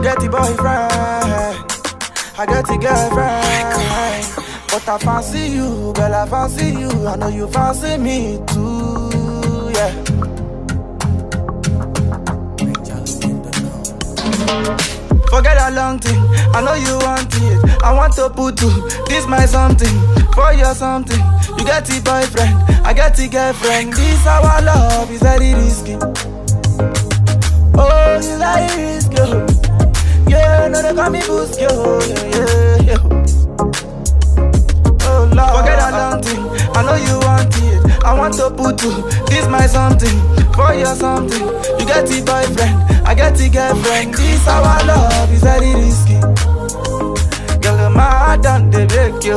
get the boyfriend, I get the girlfriend. But I fancy you, girl, I fancy you. I know you fancy me too, yeah. Forget that long thing, I know you want it. I want to put you, this my something, for your something. You get the boyfriend, I get the girlfriend. This our love is very risky. Oh, it's very risky. Yeah, no, they call me boost, yo, yeah. Oh, Lord. Forget that long thing, I know you want it. I want to put you, this my something, for your something. You get the boyfriend, I get the girlfriend. This our love is very risky. Girl, my heart done the break, yo.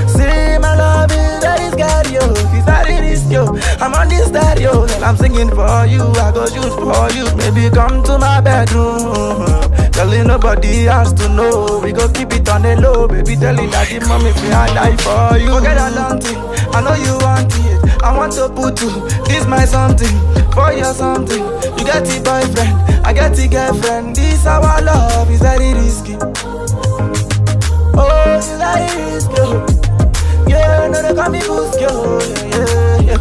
See, my love is very scary, yo. It's very risky, yo. I'm on this stereo, and I'm singing for you. I go shoot for you. Maybe come to my bedroom. Telling nobody has to know. We go keep it on the low. Baby, telling daddy, mommy, if I die for you. Forget that long thing, I know you want it. I want to put you, this my something, for your something. You get the boyfriend, I get the girlfriend. This our love is very risky. Oh, it's very risky. Yeah, no, they call me boost, yo, yeah.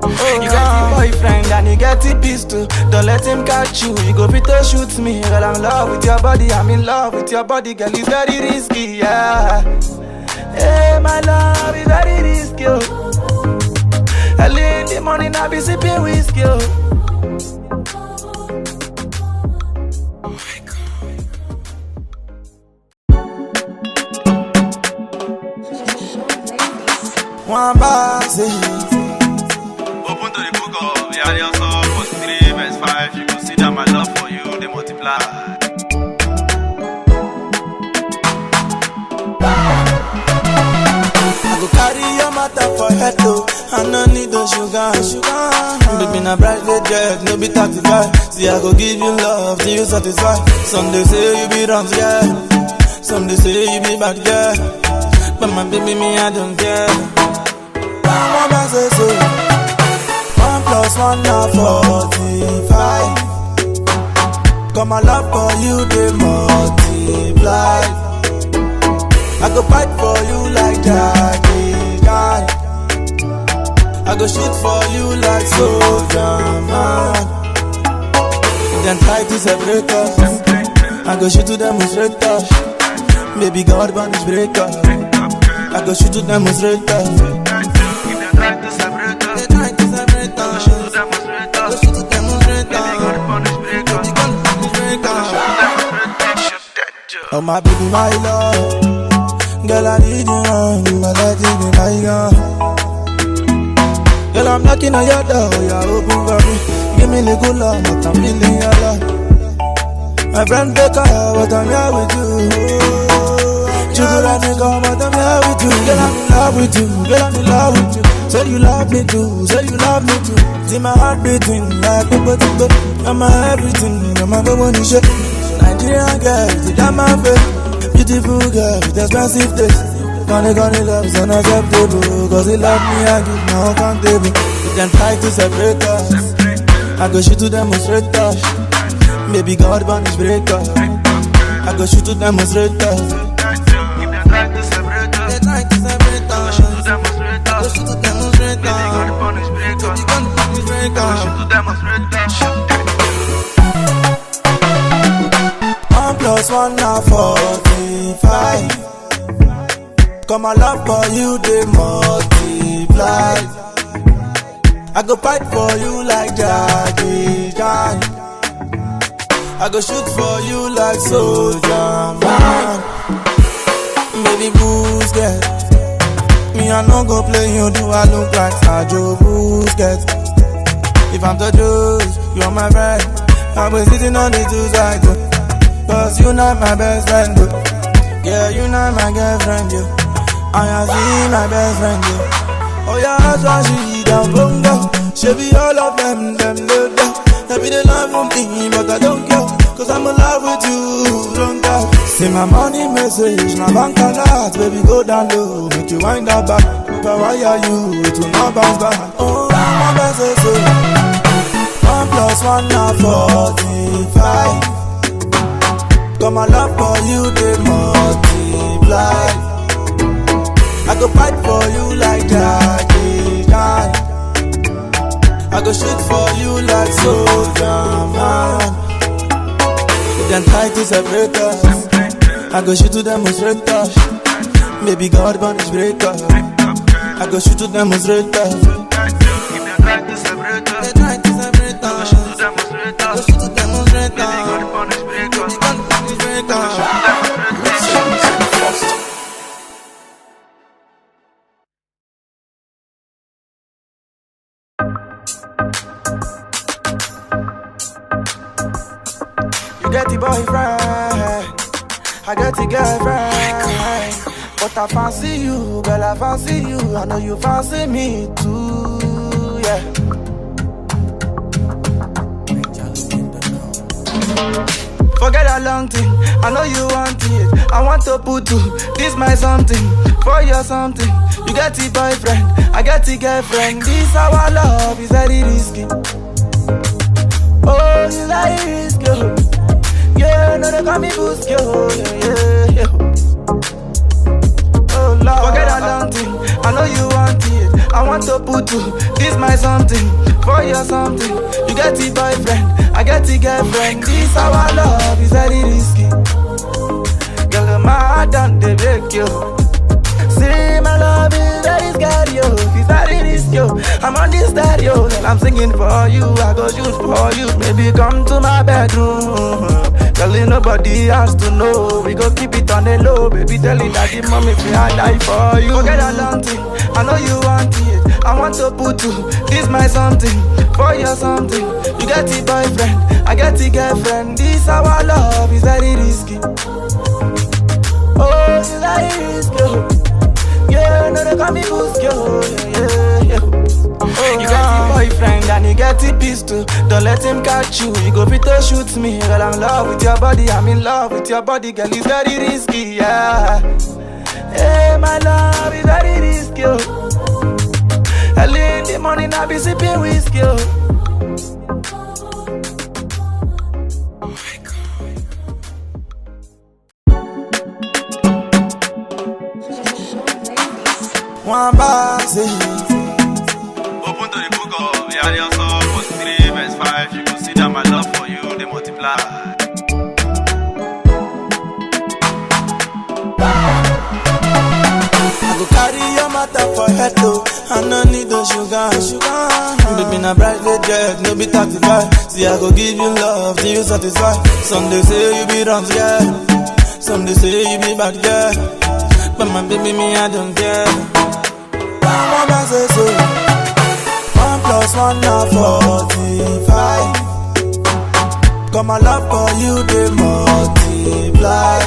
Oh, you get the boyfriend and you get the pistol. Don't let him catch you, you go fit to shoot me. Girl, I'm in love with your body, I'm in love with your body. Girl, it's very risky, yeah. Hey, my love is very risky, yo. Early in the morning, I be sipping whiskey, yo. One box, Open to the book of Yari Psalm 43 verse 5. You can see that my love for you, they multiply. I go carry your matter for head though. I no need no sugar. Baby, na bright jet, no be 35. See, I go give you love till you satisfy. Some they say you be wrong, yeah. Some they say you be bad, yeah. But my baby, me, I don't care. One man say so. 1 + 1 now 45. Come my love for you, they multiply. I go fight for you like Jackie Chan. I go shoot for you like soldier man. Then try to separate us. I go shoot to demonstrate us. Baby God banish break us. I go shoot to demonstrate us. Oh my baby, my love. Girl, I need you on, my life is my gun. Girl, I'm knocking on your door, you're open for me. Give me the good love, but I'm feeling your love. My friend Becca, but I'm here with you. Children, they come, but I'm here with you. Girl, I'm in love with you, girl, I'm in love with you. Say you love me too, say you love me too. See my heart beating like a potato. You're my everything, you're my baby, shit. Nigerian girl, with that my face. Beautiful girl, with expensive taste. Gonna love is unacceptable. Cause he love me, I give no accountable. You can try to separate us. I go shoot to demonstrate us. Baby God banish break us. I go shoot to demonstrate us. You can try to separate us. They try to separate us. Shoot to demonstrate us. Shoot to demonstrate us. Baby God banish break us. Baby God banish break us. Shoot to demonstrate us. 1 + 1 now 45. Come my love for you, they multiply. I go fight for you like Jackie Chan. I go shoot for you like soldier man. Baby Busquets, me I no go play you, do I look like Sergio Busquets? If I'm the juice, you're my friend. I was sitting on the two sides. Cause you not my best friend, yo. Yeah, you not my girlfriend, yo. I see my best friend, yo. Oh yeah, that's why she down bongo. She be all of them look down. They be the love for me, but I don't care. Cause I'm in love with you, don't care. See my money message, my bank alert. Baby, go down low, make you wind up back. But why are you to not bounce back? Oh, my best is so. 1 + 1 now 45. Cause my love for you, they multiply. I go fight for you like Jackie Chan. I go shoot for you like soldier man. Then try to separate us. I go shoot to demonstrate us. Maybe God punish break us. I go shoot to demonstrate us. If they try to separate us, They try to separate us. to demonstrate I go us. shoot to demonstrate Maybe us. God punish break us. Maybe God punish break us. You get the boyfriend, I get the girlfriend. But I fancy you, girl, I fancy you. I know you fancy me too, yeah. Forget that long thing, I know you want it. I want to put you, this my something, for your something. You get the boyfriend, I get the girlfriend. This our love is very risky. Oh, you like risky, oh. Yeah, no, they call me Busky, oh, yeah. Oh, Lord. Forget that long thing, I know you want it. I want to put you, this my something, for your something. You get the boyfriend, I get the girlfriend. This our love is very risky. Girl, my heart done they break you. See, my love is very scary, yo. It's very risky, yo. I'm on this stereo, and I'm singing for you. I go shoot for you. Maybe come to my bedroom. Telling nobody has to know. We go keep it on the low. Baby, telling daddy, mommy, if I die for you. Forget that long thing, I know you want it. I want to put you, this my something, for your something. You get the boyfriend, I get the girlfriend. This our love is very risky. Oh, it's very risky, oh. Yeah, no, they call me Busky, oh, yeah. Oh, you get the boyfriend and you get the pistol. Don't let him catch you, you go fit to shoot me. Girl, I'm in love with your body, I'm in love with your body. Girl, it's very risky, yeah. Hey, my love is very risky, oh. Early in the morning, I be sipping whiskey, oh. One base. Open to the book of Yari Psalm 3 verse 5. You will see that my love for you, they multiply. I go carry your matter for head though. I no need no sugar. Baby, na bright red jet, no be 35. See, I go give you love till you satisfy. Some they say you be wrong, yeah. Some they say you be bad, yeah. But my baby, me, I don't care. One man say so. 1 + 1 now 45. Cause my love for you, they multiply.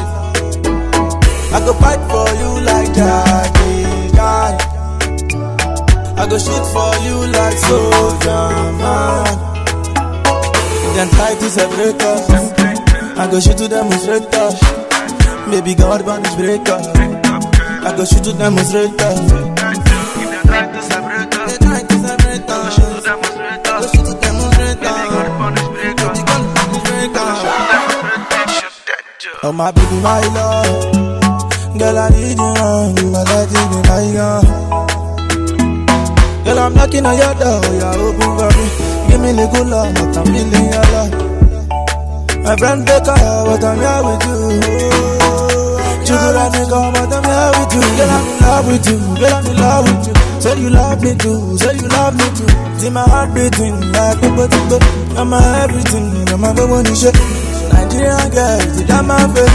I go fight for you like Jackie Chan. I go shoot for you like soldier man. Then try to separate us. I go shoot to demonstrate us. Maybe God punish break us. I go shoot to demonstrate us. If they try to separate us, They try to separate us. to demonstrate I go us. shoot to demonstrate Maybe God us. punish break us. Maybe God punish break us. Demonstrate us. Shoot that joke. Oh my baby, my love. Girl, I need you wrong. You my life, you be my girl. Girl, I'm knocking on your door. You're open for me. Give me the good love, but I'm feeling your love. My friend Baker, but I'm here with you. You could let me go, but I'm here with you. Girl, I'm in love with you. Girl, I'm in love with you. Say you love me too. Say you love me too. See my heart beating like a potato. I'm my everything. I'm my baby, shit. Nigerian girl, you got my face.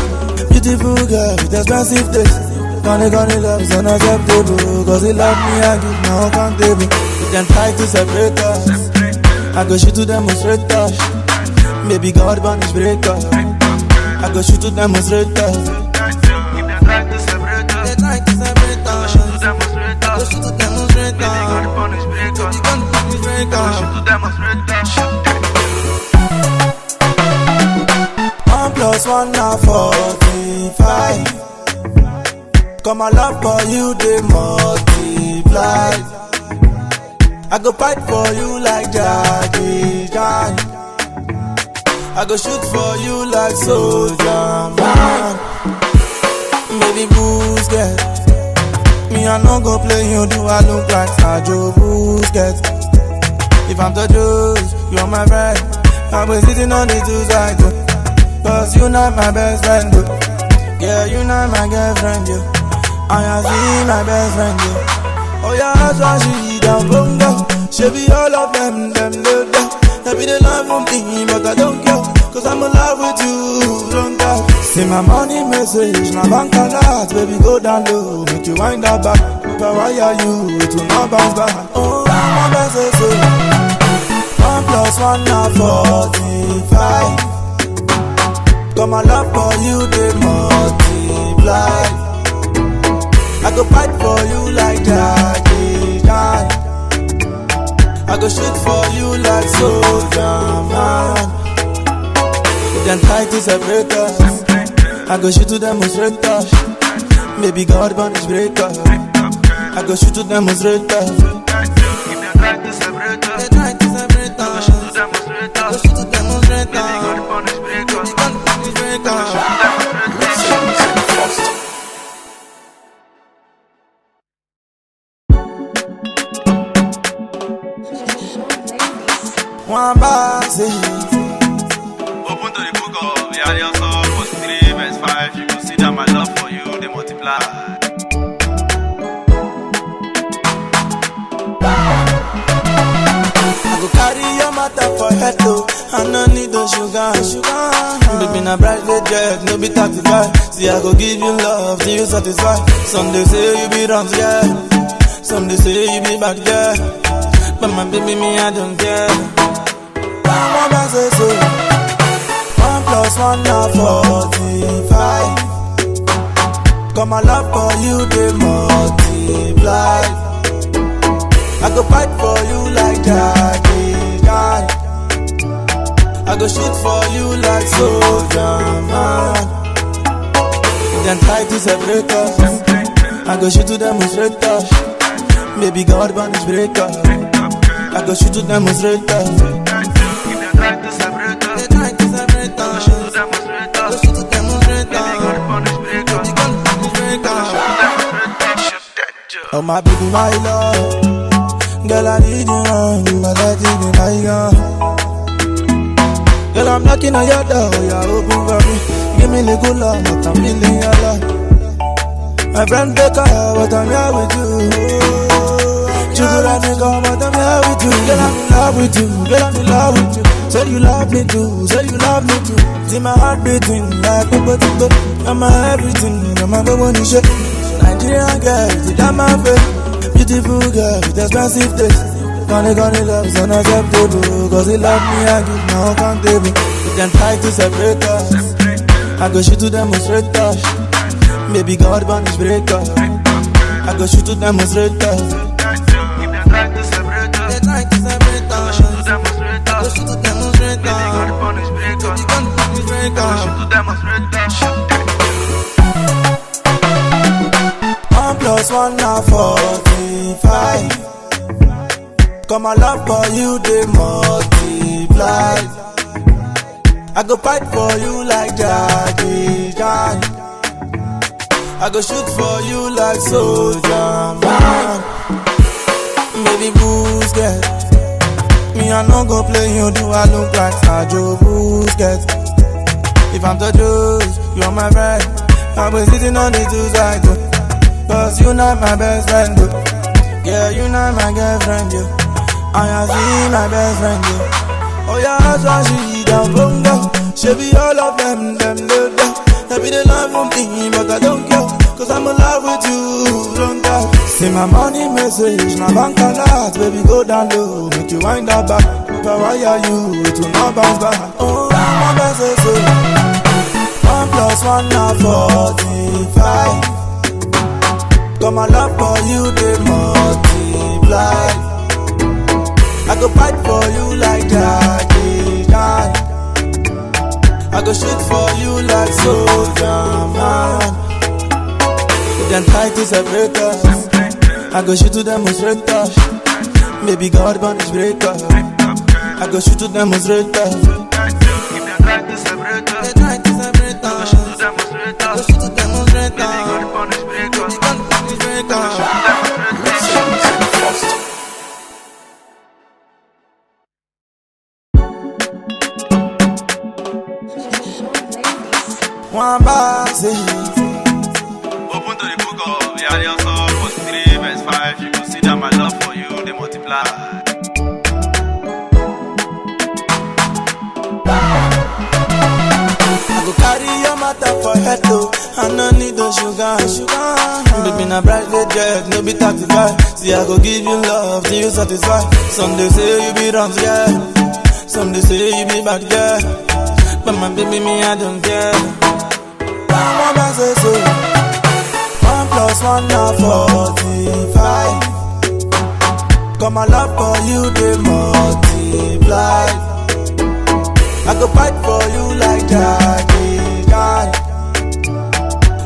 Beautiful girl with expensive taste. Gonna love is unacceptable. Cause he love me, I give my own countable. You can try to separate us. I go shoot to demonstrate us. Maybe God punish break us. I go shoot to demonstrate us. If they try to separate us, They try to separate us. to demonstrate I go us. shoot to demonstrate Maybe God us. punish break us. Maybe God punish break us. To demonstrate us. Shoot that joke. 1 + 1 now 45. Cause my love for you, they multiply. I go fight for you like Jackie Chan. I go shoot for you like soldier man. Baby Busquets, me I no go play you, do I look like Sergio Busquets? If I'm the juice, you're my friend. I'll be sitting on the two sides, cause you not my best friend, yeah, you not my girlfriend, yeah. I have seen my best friend, yeah. Oh yeah, that's why she down bongo. She be all of them live there. They be the love from me, but I don't care, cause I'm in love with you, don't care. See my money message, my bank alert, baby go down low, make you wind that back. If I wire you, it will not bounce back. Oh, my best is so 1 + 1 now 45. Got my love for you, they multiply. I go fight for you like Jackie Chan. I go shoot for you like soldier man. Then try to separate us, I go shoot to demonstrate us. Maybe God punish break us, I go shoot to demonstrate us. If they try to separate us, They try to separate I go us, shoot to demonstrate I go us. shoot to demonstrate Maybe God us. punish break us. God punish break us. One box, Open to the book of Yariaso, verse 3, verse 5. You can see that my love for you, they multiply. I go carry your matter for head though. I no need the sugar. Baby na bright jet, no be 35. See I go give you love till you satisfied. Some they say you be wrong, yeah. Some they say you be bad, yeah. But my baby me I don't care. My mama say so 1 + 1 now 45. Got my love for you, they multiply. I go fight for you like Jackie Chan. I go shoot for you like soldier man. Then try to separate us, I go shoot to demonstrate us. Maybe God punish break us, I go shoot to demonstrate us. If they try to separate us, They try to separate I go us, shoot to demonstrate I go us. shoot to demonstrate Maybe God us. punish break us. God punish break us. Shoot that job. Oh my baby, my love, girl I need you now, but I think you like you. Girl I'm knocking on your door, yeah, open for me. Give me the good love, but I'm feeling your love. My friend take her, but I'm here with you. Sugar and nigga, but I'm here with you. Girl I'm in love with you, girl I'm in love with you. Say you love me too, say you love me too. See my heart beating like a potato. I'm my everything, I'm my baby shit. Nigerian girl, you got my face. Beautiful girl with expensive taste. Gonna love is unacceptable, cause he love me and give my own countable. You can try to separate us, I go shoot to demonstrate us. Maybe God punish break us, I go shoot to demonstrate us. If they try to separate us, They try to separate I go us, shoot to demonstrate I go us. shoot to demonstrate Maybe God us. punish break us. God punish break I go us. shoot to demonstrate us. Shoot that job. 1 + 1 now 45. Got my love for you, they multiply. I go fight for you like Jackie Chan. I go shoot for you like soldier man. Baby Busquets, me I no go play you, do I look like Sergio Busquets? If I'm the juice, you're my friend. I'll be sitting on the two sides, cause you not my best friend, yeah, you not my girlfriend, yeah. I have seen my best friend, yeah. Oh yeah, that's why she down bongo. She be all of them live there. They be the love from me, but I don't care, cause I'm in love with you, don't care. See my money message, my bank alert, baby go down low, make you wind that back. If I wire you, it will not bounce back. Oh, my best is so 1 + 1 now 45. Got my love for you, they multiply. I go fight for you like Jackie Chan. I go shoot for you like soldier man. Then try to separate us, I go shoot to demonstrate us. Maybe God punish break us, I go shoot to demonstrate us. If they try One base. Open to the book of Yari Verse 3, verse 5. You will see that my love for you, they multiply. I go carry your matter for head though. I no need the sugar. Baby, na bright red jet, no be 35. See, I go give you love till you satisfy. Some they say you be wrong, yeah. Some they say you be bad, yeah. But my baby, me, I don't care. One man say so. 1 + 1 now 45. Got my love for you, they multiply. I go fight for you like Jackie Chan.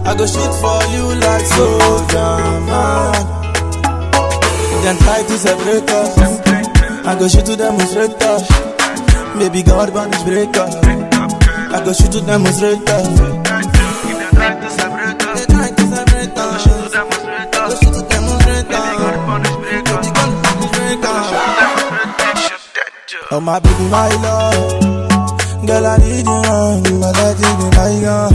I go shoot for you like soldier man. Then try to separate us. I go shoot to demonstrate us. Baby God banish break us. I go shoot to demonstrate us. If they try to separate us, They try to separate us. shoot to demonstrate I go us. shoot to demonstrate Baby God us. punish break us. Baby God banish break us. Shoot that job. Oh my baby, my love. Girl, I need you wrong, but I think you my gun.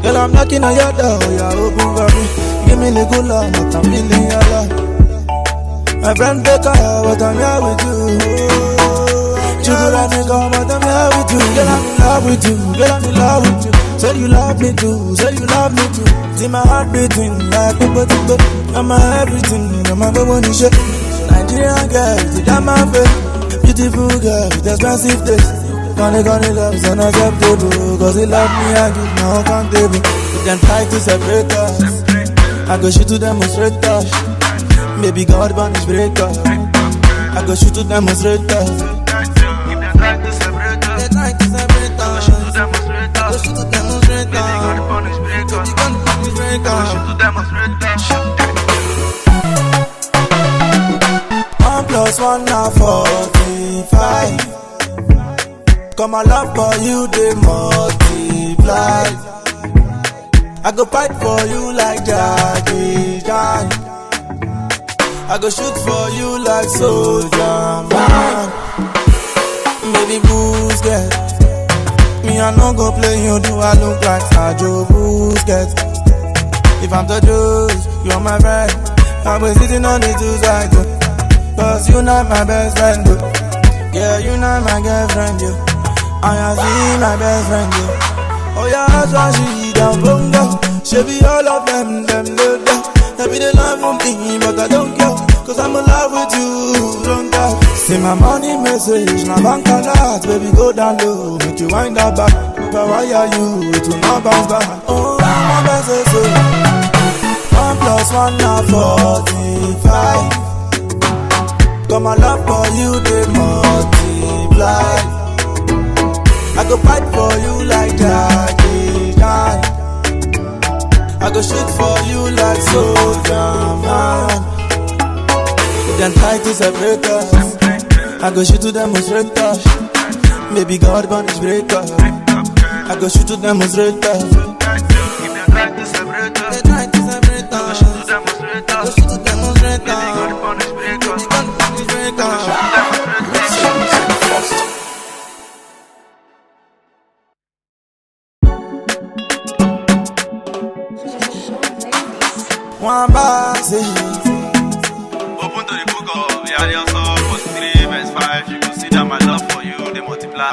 Girl, I'm knocking on your door, you're open for me. Give me the good love, but I'm feeling your love. My friend take her, but I'm here with you. You could have me come, but I'm here with you. Girl, I'm in love with you, girl, I'm in love with you. Say you love me too, say you love me too. See my heart beating like people to go. I'm my everything, I'm my baby, shit. Nigerian girl, you got my face. Beautiful girl with expensive taste. Gonna love is unacceptable. Cause he love me, I give no accountable. You can try to separate us. I go shoot to demonstrate us. Baby God banish break us. I go shoot to demonstrate us. If they try to separate us, They try to separate us. shoot to demonstrate I go us. shoot to demonstrate Baby God us. punish break us. Baby God banish break us. Shoot to demonstrate us. Shoot that 1 + 1 now 45. Got my love for you, they multiply. I go fight for you like Jackie Chan. I go shoot for you like soldier man. Baby Busquets, me I no go play you, do I look like Sergio Busquets? If I'm the juice, you're my friend. I'm sitting on the two sides. Cause you not my best friend, yo. Yeah, you not my girlfriend, yo. I see my best friend, yo. Oh yeah, that's why she down bongo. She be all of them live there. They be the love from me, but I don't care. Cause I'm in love with you, don't care. See my money message, my bank alert. Baby, go down low, make you wind up back. But why are you to not bounce back? Oh, my best is so. 1 + 1 now 45. Got my love for you, they multiply. I go fight for you like Jackie Chan. I go shoot for you like soldier man. Then try to separate us. I go shoot to demonstrate us. Baby God banish break us. I go shoot to demonstrate us. If they try to separate us, They try to separate us. shoot to demonstrate I go us. shoot to demonstrate Baby God us. punish break us. Baby God banish break us. One base. Open to the book of Yari Verse 3, verse 5. You will see that my love for you, they multiply.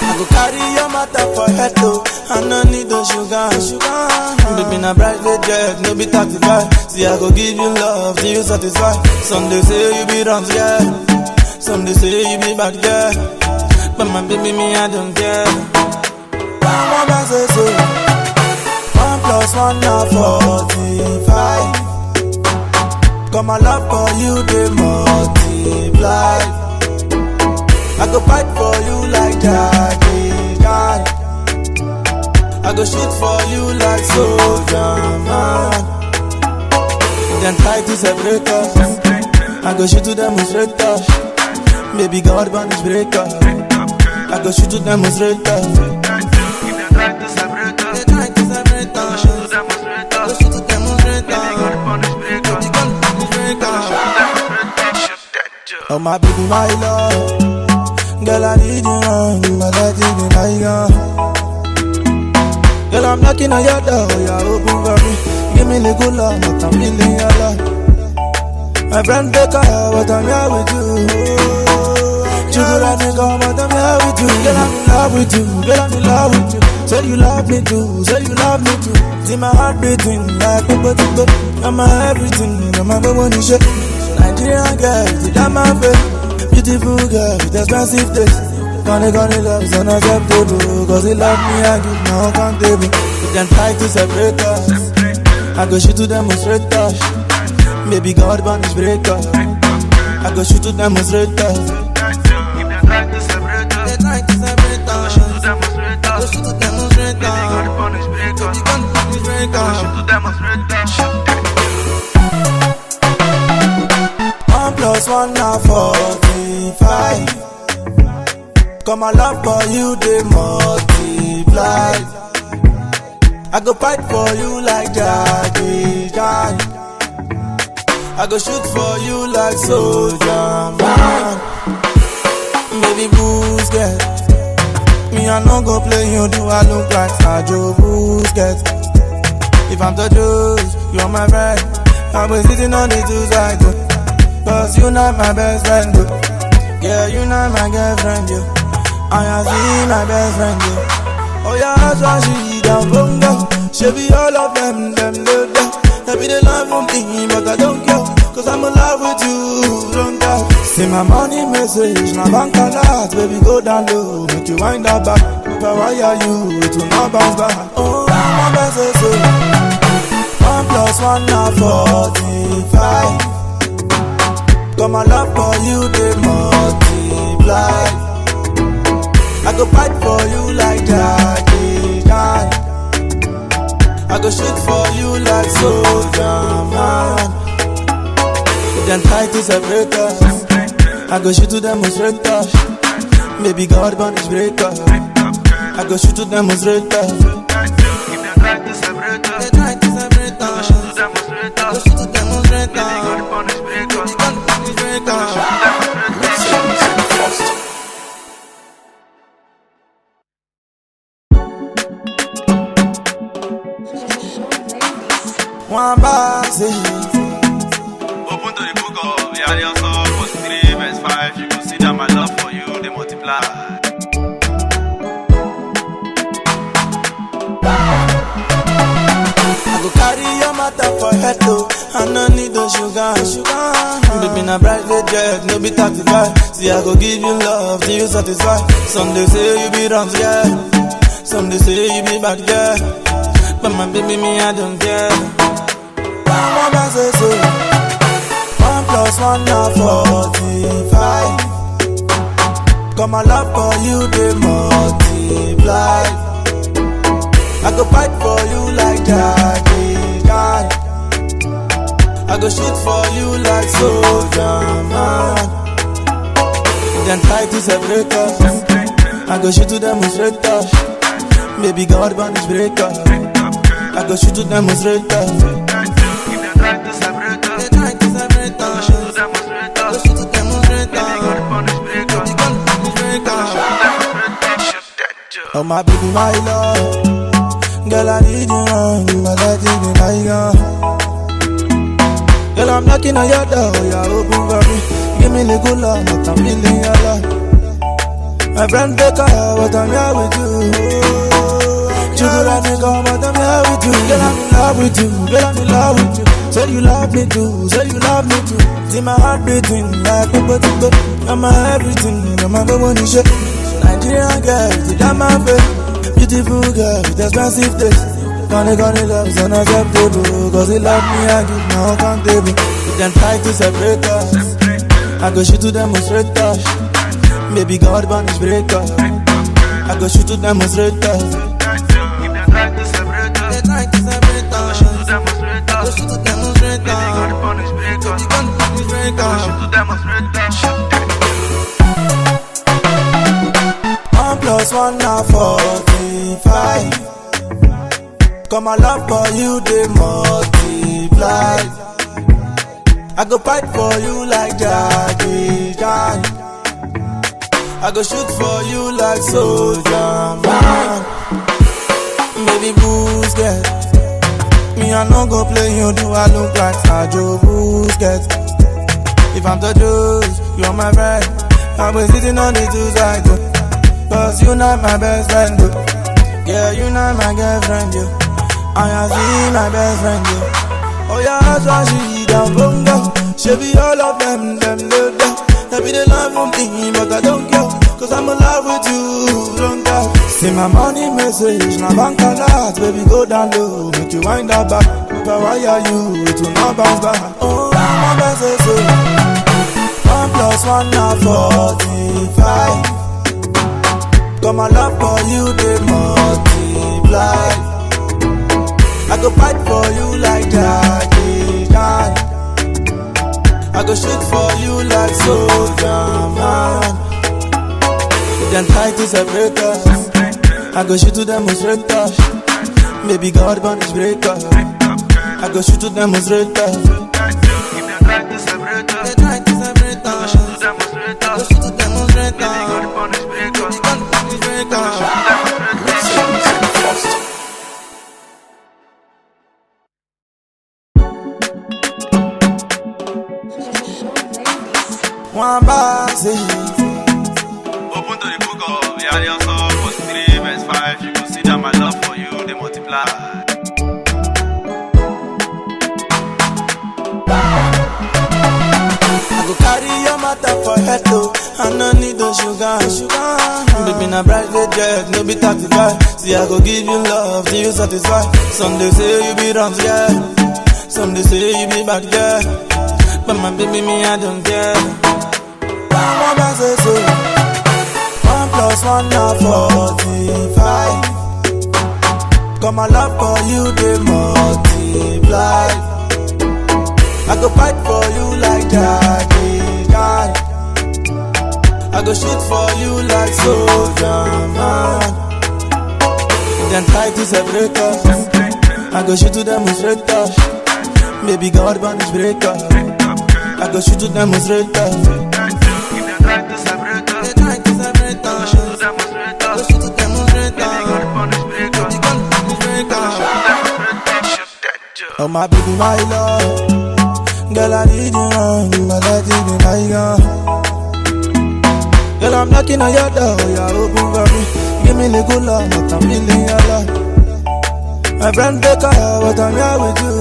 I go carry your matter for head though. I no need the sugar. Baby, na bright red jet, no be 35. See, I go give you love till you satisfy. Some they say you be wrong, yeah. Some they say you be bad, yeah. But my baby, me, I don't care. One man say so. 1 + 1 now 45. Got my love for you, they multiply. I go fight for you like Jackie Chan. I go shoot for you like soldier man. Then try to separate us. I go shoot to demonstrate us. Baby God banish break us. I go shoot to demonstrate us. If they try to separate us, They try to separate us. shoot to demonstrate I go us. shoot to demonstrate Baby God us. punish break us. Baby God banish break us. Shoot that job. Oh my baby, my love. Girl, I need you on, you my life, you my gun. Girl, I'm knocking on your door, you're open for me. Give me the good love, but I'm feeling your love. My friend take her, but I'm here with you. Sugar and nigga, but I'm here with you. Girl, I'm in love with you, girl, I'm in love with you. Say you love me too, say you love me too. See my heart beating like a button. I'm my everything, I'm my baby shit. Nigerian girl, you got my face. Beautiful girl with expensive taste. Gonna love is unacceptable. Cause he love me, I give my own countable. We can try to separate us. I go shoot to demonstrate us. Baby God banish break us. I go shoot to demonstrate us. If they try to separate us, they try to separate us. Go shoot to demonstrate us. Go shoot to demonstrate us. Baby God banish break us. Baby God banish break us. Go shoot to demonstrate us. 1 + 1 now 45. Come my love for you, they multiply. I go fight for you like Jackie Chan. I go shoot for you like soldier man. Baby Busquets, me I no go play you, do I look like Sergio Busquets? If I'm the juice, you're my friend. I was sitting on the two sides, cause you not my best friend, dude. Yeah, you not my girlfriend, you. I have seen my best friend, you. Oh yeah, that's why she down bongo. She be all of them do. They be the love from me, but I don't care. Cause I'm in love with you, don't doubt. See my money message, my bank alert. Baby, go down low, make you wind up back. But why are you to not bounce back? Oh, my best is so 1 + 1 now 45. Got my love for you, they multiply. I go fight for you like Jackie Chan. I go shoot for you like soldier man. We can try to separate us. I go shoot to demonstrate us. Baby God banish break us. I go shoot to demonstrate us. If they try to separate us, they try to separate us. I go shoot to demonstrate us. I go shoot to demonstrate us. Baby God banish break us. Baby God banish break us. One box, Open to the book of Yari Psalm 3 verse 5. You will see that my love for you, they multiply. I go carry your matter for head though. I no need the sugar. Baby, na bright red jet, no be 35. See, I go give you love till you satisfy. Some they say you be wrong, yeah. Some they say you be bad, yeah. But my baby, me, I don't care. I'm a say so. 1 + 1 now 45. Got my love for you, they multiply. I go fight for you like Jackie Chan. I go shoot for you like soldier man. Then try to separate us. I go shoot to demonstrate us. Baby God banish break us. I go shoot to demonstrate us. If they try to separate us, they try to separate us. I go shoot to demonstrate us. I go shoot to demonstrate us. Baby God banish break us. Baby God banish break us. Oh my baby, my love. Girl, I need you on, you my life, you my gun. Girl, I'm knocking on your door, you're open for me. Give me the good love, but I'm feeling your love. My friend take her, but I'm here with you. Sugar and nigga, but I'm here with you. Girl, I'm in love with you, girl, I'm in love with you. Say you love me too, say you love me too. See my heart beating like a button. I'm my everything, I'm my baby shit. Nigerian girl, you got my face. Beautiful girl with expensive taste. Gonna love is unacceptable. Cause he love me, I give my own countable. We can try to separate us. I go shoot to demonstrate us. Baby God banish break us. I go shoot to demonstrate us. If they try to separate us, they try to separate us. I go shoot to demonstrate us. I go shoot to demonstrate us. Baby God banish break us. Baby God banish break us. I go shoot to demonstrate us. 1 + 1 now 45. Got my love for you, they multiply. I go fight for you like Jackie Chan. I go shoot for you like soldier man. Baby Busquets, me I no go play you, do I look like Sergio Busquets? If I'm the juice, you're my friend. I've been sitting on the two sides, cause you're not my best friend, yeah, you're not my girlfriend, I have seen my best friend, oh yeah, that's why she down bongo. She be all of them live there. They be the love for me, but I don't care, cause I'm in love with you, don't care. See my money message, na bank alert, baby go down low, make you wind up back. But why are you, it will not bounce back. Oh, my best is so 1 + 1 na 45. Got my love for you, they multiply. I go fight for you like Jackie Chan. I go shoot for you like soldier man. Them try to separate us, I go shoot to demonstrate us. Baby God punish break us, I go shoot to demonstrate us. They try to separate us, I go shoot to demonstrate us. Baby God punish break us, one box, Open to the book of Yari Psalms 3 verse 5. You can see that my love for you, they multiply. I go carry your matter for head though. I no need no sugar. Baby na private jet, no be 35. See I go give you love till you satisfy. Some they say you be wrong, yeah. Some they say you be bad, yeah. But my baby me I don't care. One man say so 1 + 1 na 45. Got my love for you, they multiply. I go fight for you like Jackie Chan. I go shoot for you like soldier man. Them try to separate us, I go shoot to demonstrate us. Baby God punish break us, I go shoot to demonstrate us. They try to separate us, I go shoot to demonstrate us. Baby God punish break us, oh my baby, my love, girl I need you, my life is my gun. Girl I'm knocking on your door, you're open for me. Give me the good love, but I'm feeling your love. My friend take her, but I'm here with you.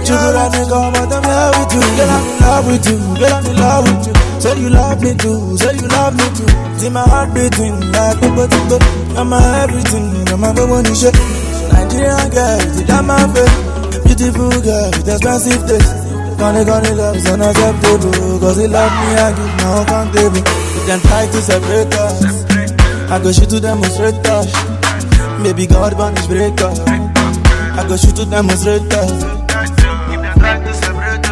You could have me come, but I'm here with you. Girl I'm in love with you, girl I'm in love with you. Say you love me too, say you love me too. See my heart beating like a button. I'm my everything, I'm my baby shit. Nigerian girl, with that my face. Beautiful girl, with expensive taste. Gonna love is unacceptable, cause he love me, I give no accountable. But them try to separate us, I go shoot to demonstrate us. Baby God punish break us, I go shoot to demonstrate us. They try to separate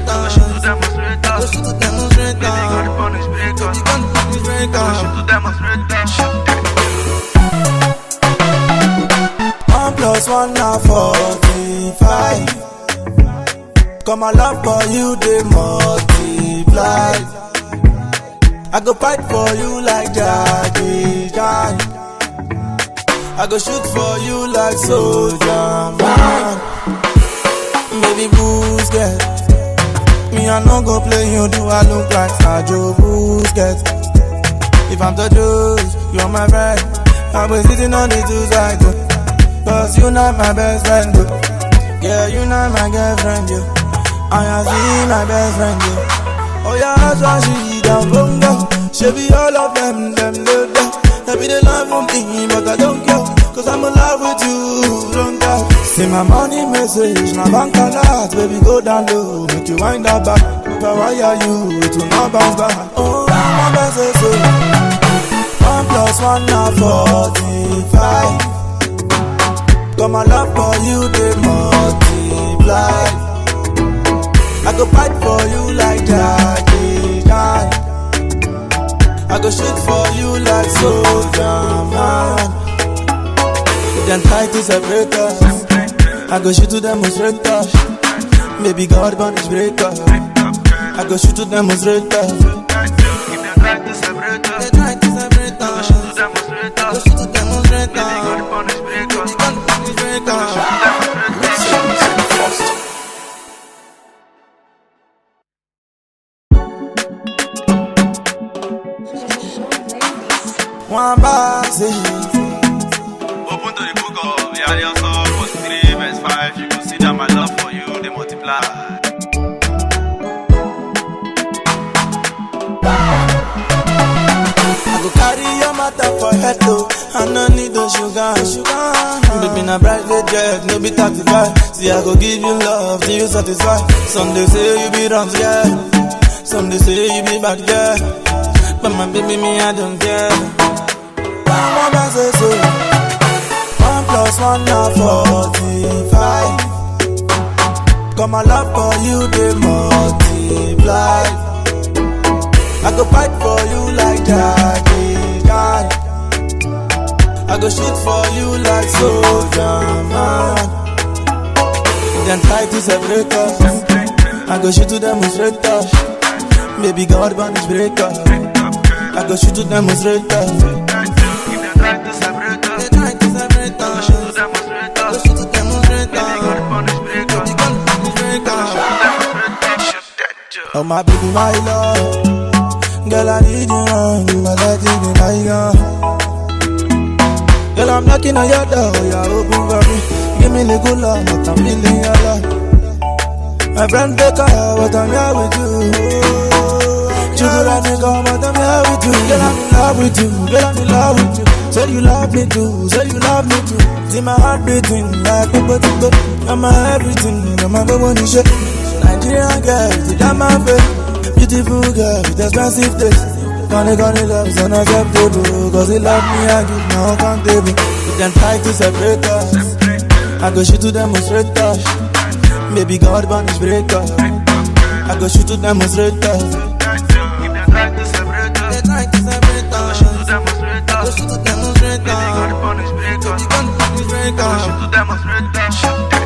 us, I go shoot to demonstrate us. Baby God punish break us, I go shoot to demonstrate us. 1 + 1 na 45. Got my love for you, they multiply. I go fight for you like Jackie Chan. I go shoot for you like soldier man. Baby Busquets, me I no go play you, do I look like Sergio Busquets? If I'm the juice, you're my friend. I've been sitting on the two sides, cause you're not my best friend, yeah, you're not my girlfriend, I have seen my best friend, oh yeah, that's why she down bongo. She be all of them live there. They be the love for me, but I don't care, cause I'm in love with you, don't care. See my money message, na bank alert, baby go down low, make you wind up back. But why are you, it will not bounce back. Oh, my best is so 1 + 1 na 45. Got my love for you, they multiply. I go fight for you like Jackie Chan. I go shoot for you like soldier man. Them try to separate us, I go shoot to demonstrate us. Maybe God punish breaker. I go shoot to demonstrate us. If they try to separate us, They try to separate go us. shoot to demonstrate Go us. shoot to demonstrate Maybe God us. punish breaker. Maybe God punish breaker. Go shoot to demonstrate us. One boss, Open to the book of Yari Psalm 3 verse 5. You can see that my love for you, they multiply. I go carry your matter for head though. I no need the sugar. Baby, na bright red jet, no be 35. See, I go give you love till you satisfy. Some they say you be wrong, yeah. Some they say you be bad, yeah. But my baby, me, I don't care. One man say so. 1 plus 1 now 45. Come my love for you, they multiply. I go fight for you like Jackie Chan. I go shoot for you like soldier man. Then try to separate us. I go shoot to demonstrate us. Maybe God punish breaker. I go shoot to demonstrate us. If they try to separate us, They try to separate go us. shoot to demonstrate Go us. shoot to demonstrate Maybe God us. punish breaker. Maybe God punish breaker. Shoot that job. Oh my baby, my love. Girl, I need you wrong, my life is in my gun. Girl, I'm knocking on your door, you're open for me. Give me the good love, but I'm feeling your love. My friend take her, but I'm here with you. Sugar and nigga, but I'm here with you. Girl, I'm in love with you, girl, I'm in love with you. Say you love me too, say you love me too. See my heart beating like a I'm my everything, I'm my baby, shit. Nigerian girl, see that my face. Beautiful girl with expensive taste. Gonna love is unacceptable. Cause he love me, I give my own countable. You can try to separate us. I go shoot to demonstrate us. Maybe God punish breaker. I go shoot to demonstrate us. If they try to separate us, They try to separate go us. shoot to demonstrate Go us. shoot to demonstrate Maybe God us. punish breaker. Maybe God punish breaker. Go shoot to demonstrate us. Shoot that.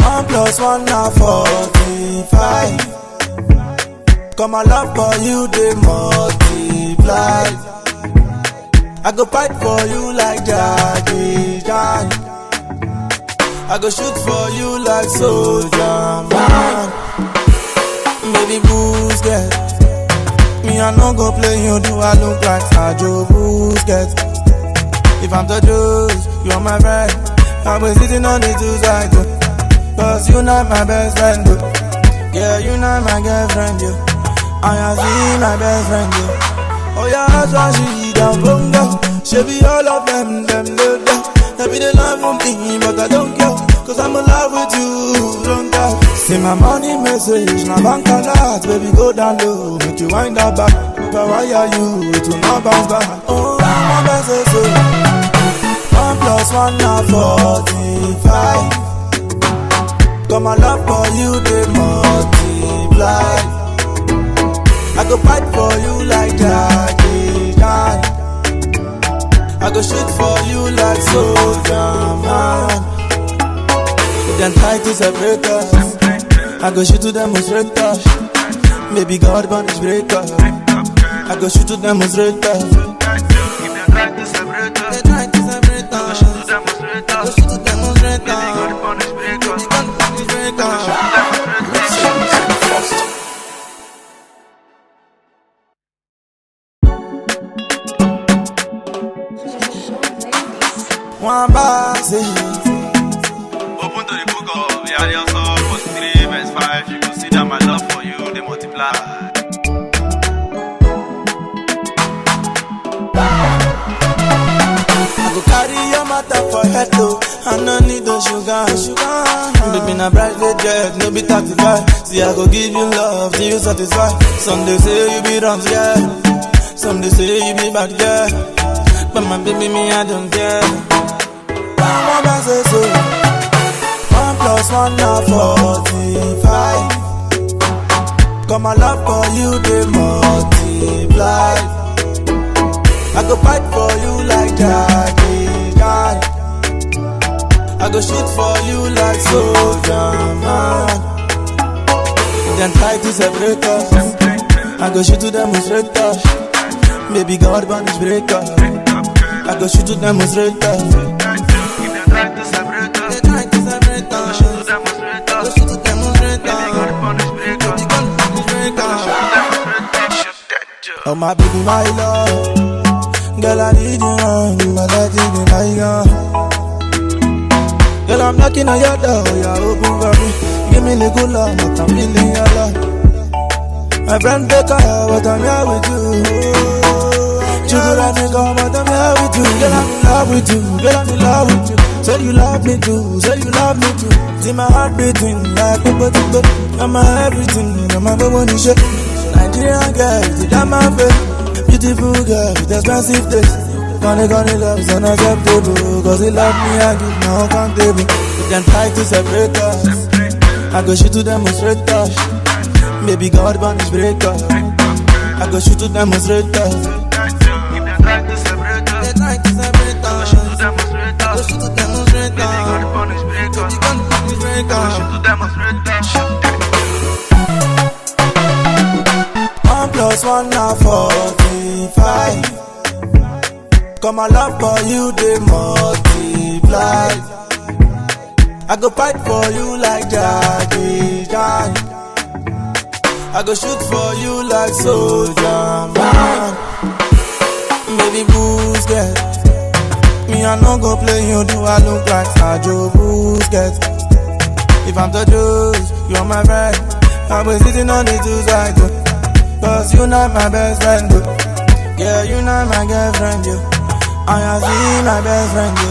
1 plus 1 now 45. Come my love for you, they multiply. I go fight for you like Jackie Chan. I go shoot for you like soldier man. Baby Busquets, me I no go play you, do I look like Sergio Busquets? If I'm the juice, you're my friend. I'm sitting on the two sides. Cause you not my best friend, yo. Yeah, you not my girlfriend, yo. I have seen my best friend, yo. Oh yeah, that's why she down bongo. She be all of them love that. Maybe they love me, but I don't care. Cause I'm in love with you, don't care. See my money message, my bank alert. Baby, go down low, make you wind up back. But why are you to not bounce back? Oh, my best is so. 1 plus 1 now 45. Come my love for you, they multiply. I go fight for you like Jackie Chan. I go shoot for you like soldier man. You can try to separate us. I go shoot to demonstrate us. Maybe God punish breaker. I go shoot to demonstrate us. If they try to separate They us, try to separate go us. shoot to demonstrate Go us. shoot to demonstrate Maybe God us. punish breaker. Maybe God punish breaker. One boss, Open to the book of Yari Psalm 3 verse 5. You can see that my love for you, they multiply. I go carry your matter for head though. I no need the sugar. Baby, na bright red jet, no be 35. See, I go give you love till you satisfy. Some they say you be wrong, yeah. Some they say you be bad, yeah. But my baby, me, I don't care. One man say so. 1 plus 1 now 45. Come my love for you, they multiply. I go fight for you like Jackie Chan. I go shoot for you like soldier, man. Then try to separate us. I go shoot to demonstrate us. Maybe God punish break us. I go shoot to demonstrate us. If they try to separate us, They try to separate us. shoot to demonstrate I go us. shoot to demonstrate Maybe God us. punish break us. Maybe God punish break us. Shoot that joke. Oh my baby, my love. Girl, I need you wrong, but let it be my gun. Girl, I'm knocking on your door, you're open for me. Give me little love, but I'm feeling your love. My friend Baker, but I'm here with you. Sugar and nigga, but I'm here with you. Girl, I'm in love with you, girl, I'm in love with you. Say you love me too, say you love me too. See my heart beating like a potato. You're my everything, you're my baby shit. Nigerian girl, you got my face. Beautiful girl with expensive taste. Gonna love is unacceptable. Cause he love me, I give no accountable. You can try to separate us. I go shoot to demonstrate us. Maybe God punish break us. I go shoot to demonstrate us. If they try to separate us, They try to separate us. shoot to demonstrate I go us. shoot to demonstrate Maybe God us. punish break us. Maybe God punish break us. Shoot to demonstrate us. Shoot that joke. 1 + 1 now 45. Come my love for you, they multiply. I go fight for you like Jackie Chan. I go shoot for you like soldier, man. Maybe Busquets. Me, I no go play you, do I look like Sergio Busquets? If I'm the juice, you're my friend. I was sitting on the two sides. Cause you not my best friend, yo. Yeah, you not my girlfriend, yo. I see my best friend, yo.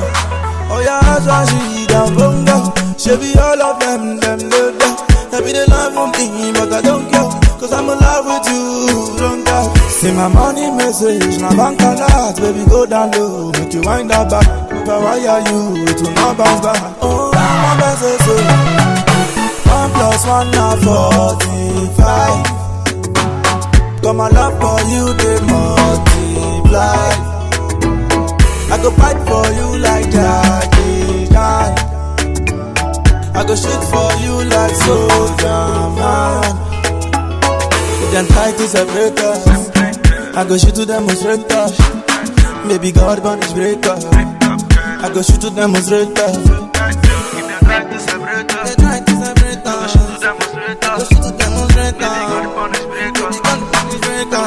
Oh yeah, that's why she down bongo. She be all of them low down. They be the love from me, but I don't care. Cause I'm in love with you, don't doubt. See my money message, my bank alert. Baby, go down low, make you wind that back. If I wire you, it will not bounce back. Oh, my best is so 1 + 1 now 45. Got my love for you, they multiply. I go fight for you like Jackie Chan. I go shoot for you like soldier, man. Then try to separate us. I go shoot to demonstrate us. Maybe God punish break us. I go shoot to demonstrate us. If they try to separate us, They try to separate us. shoot to demonstrate I go us. shoot to demonstrate Maybe God us. punish break us. Maybe God punish break us.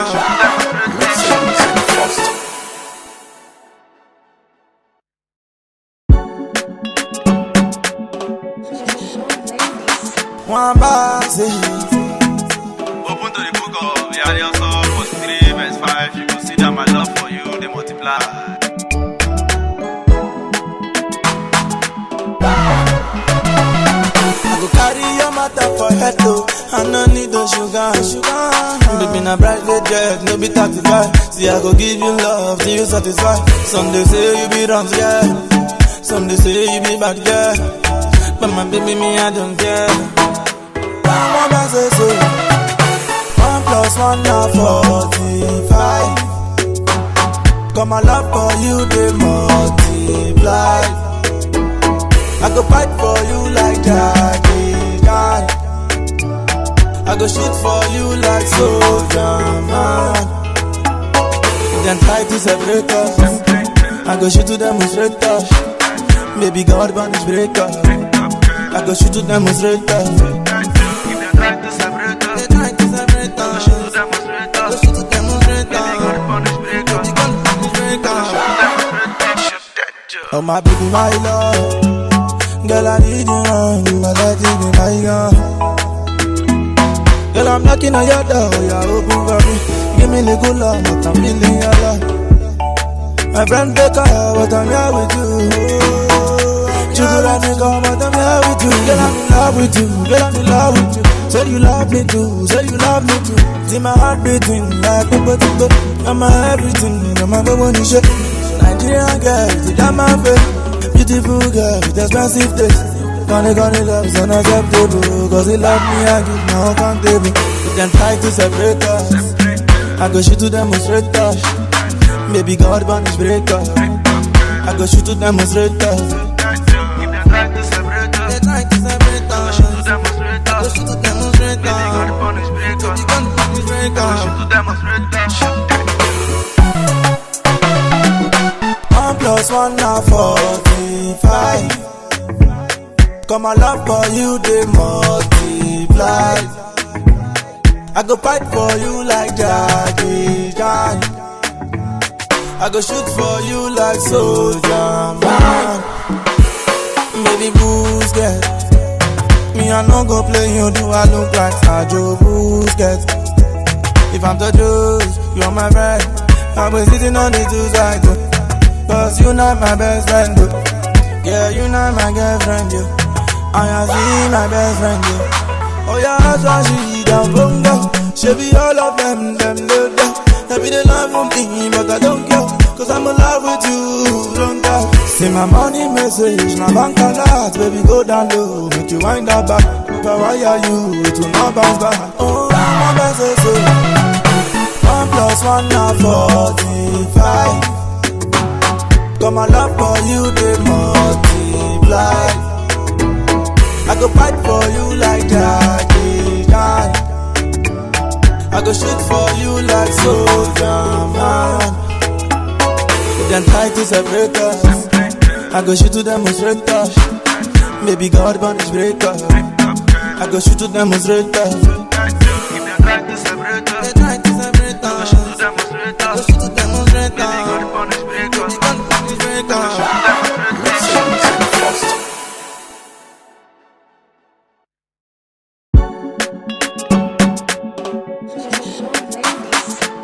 One box, Open to the book of Yarian Psalm 43 verse 5. You will see that my love for you, they multiply. I go carry your matter for head though. I no need the sugar. Baby, na bright jet, no be 35. See, I go give you love till you satisfy. Some they say you be wrong, yeah. Some they say you be bad, yeah. But my baby, me, I don't care. One man say so. 1 + 1 now 45. Got my love for you, they multiply. I go fight for you like Jackie Chan. I go shoot for you like soldier, man. Then try to separate us. I go shoot to demonstrate us. Maybe God punish break us. I go shoot to demonstrate us. If they try to separate us, They try to separate us. shoot to demonstrate I go us. shoot to demonstrate Maybe God us. punish break us. Maybe God punish break us. Shoot that joke. Oh my baby, my love. Girl, I need you wrong, but let it be my gun. Girl, I'm knocking on your door, you're open for me. Give me little love, but I'm feeling your love. My friend Baker, but I'm here with you. Sugar and nigga, but I'm here with you. Girl, I'm in love with you, girl, I'm in love with you. Say you love me too, say you love me too. See my heart beating like a potato. I'm my everything, I'm my baby shit. Nigerian girl, you got my face. Beautiful girl with expensive taste. Gonna love is unacceptable. Cause he love me, I give no accountable. You can try to separate us. I go shoot to demonstrate us. Maybe God punish break us. I go shoot to demonstrate us. If they try to demonstrate that shit. 1 + 1 na 45. Come my love for you, they multiply. I go fight for you like Jackie Chan. I go shoot for you like soldier man. Baby Busquets, me I no go play you, do I look like Sergio Busquets? If I'm the juice, you're my friend. I've been sitting on the two sides, cause you not my best friend, dude. Yeah, you not my girlfriend, you. I have seen my best friend, you. Oh yeah, that's why she down bongo. She be all of them do. Maybe they love me, but I don't care, cause I'm in love with you, don't care. See my money message, na bank alert, baby go down low, make you wind that back. But why are you to not bounce back? Oh, my best is so 1 + 1 na 45. Come my love for you, they multiply. I go fight for you like Jackie Chan. I go shoot for you like soldier man. Then try to separate us. I go shoot to demonstrate us. Baby God punish break us. I go shoot to demonstrate us. If they try to separate us, They try to separate us. shoot to demonstrate I go us. shoot to demonstrate Baby us. God punish break us. Baby God punish break us.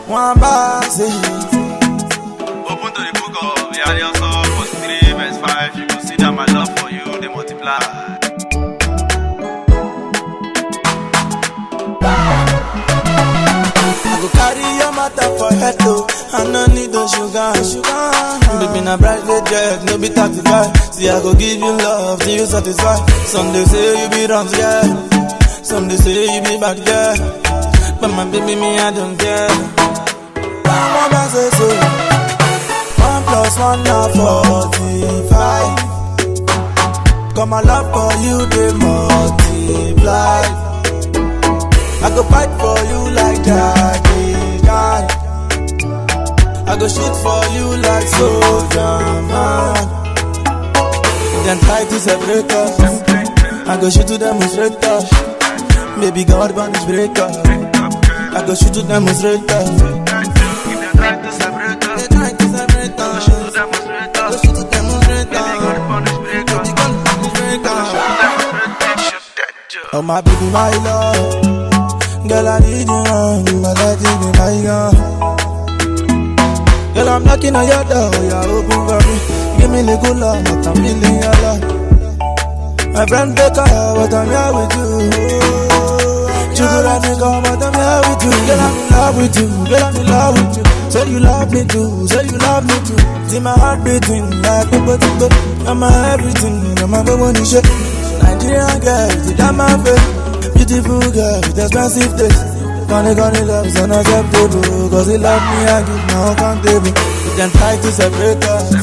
One boss, Open to the book of Yari Verse 3, verse 5. You will see that my love for you, they multiply. I go carry your matter for head though. I no need no sugar. Baby na bright jet, no be 35. See I go give you love till you satisfy. Some they say you be wrong, yeah. Some they say you be bad, yeah. But my baby me I don't care. One man say so. 1 + 1 na 45. Come my love for you, they multiply. I go fight for you like Jackie Chan. I go shoot for you like soldier man. Then try to separate us. I go shoot to demonstrate us. Baby God punish break us. I go shoot to demonstrate us. If they try to separate us, They try to separate us. shoot to demonstrate I go us. shoot to demonstrate Baby God us. punish break us. Baby God punish break us. Demonstrate that shit, that joke. Oh my baby, my love. Girl, I need you wrong, but let it be my girl. Girl, I'm knocking on your door, you're open for me. Give me the good love, but I'm feeling your love. My friend take her, but I'm here with you. You could have me come, but I'm here with you. Girl, I'm in love with you, girl, I'm in love with you. Say you love me too, say you love me too. See my heart beating like a but you're my everything, you're my baby shit. Nigerian girl, see that my face. Beautiful girl with expensive taste. Gonna love is unacceptable. Cause he love me, I give my own countable. You can try to separate us.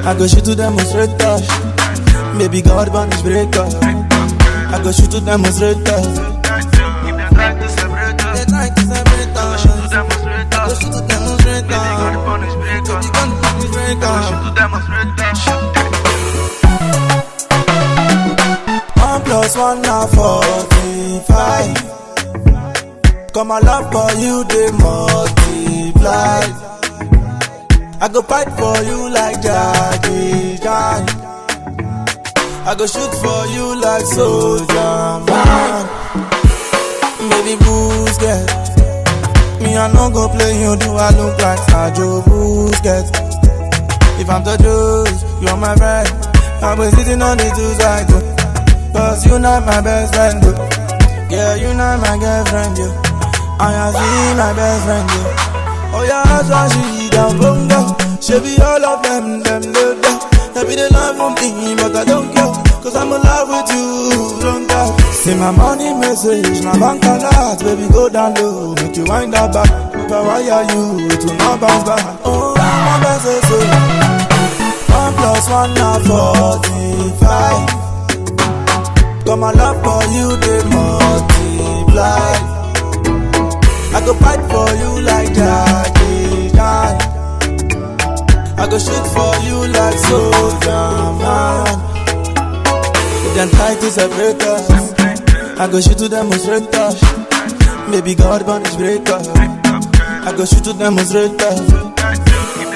I go shoot to demonstrate us. Baby God punish break us. I go shoot to demonstrate us. If they try to separate us, They try to separate us. shoot to demonstrate I go us. shoot to demonstrate Baby God us. punish break us. Baby God punish break us. Shoot to demonstrate that shit. 1 + 1 na 45. Come my love for you, they multiply. I go fight for you like Jackie Chan. I go shoot for you like soldier man. Baby Busquets, me I no go play you, do I look like Sergio Busquets? If I'm the juice, you're my friend. I've been sitting on the two sides, cause you not my best friend, dude. Yeah, you not my girlfriend, you. I have seen my best friend, you. Oh yeah, that's why she down bongo. She be all of them do. Maybe they love me, but I don't care, cause I'm in love with you, don't care. See my money message, my bank alert, baby go down low, make you wind that back. But why are you to not bounce back? Oh, my best is so 1 + 1 na 45. Come my love for you, they multiply. I I go fight for you like Jackie Chan. I go shoot for you like soldier man. Them try to separate us, I go shoot to demonstrate us. Maybe God punish break us, I go shoot to demonstrate us. If they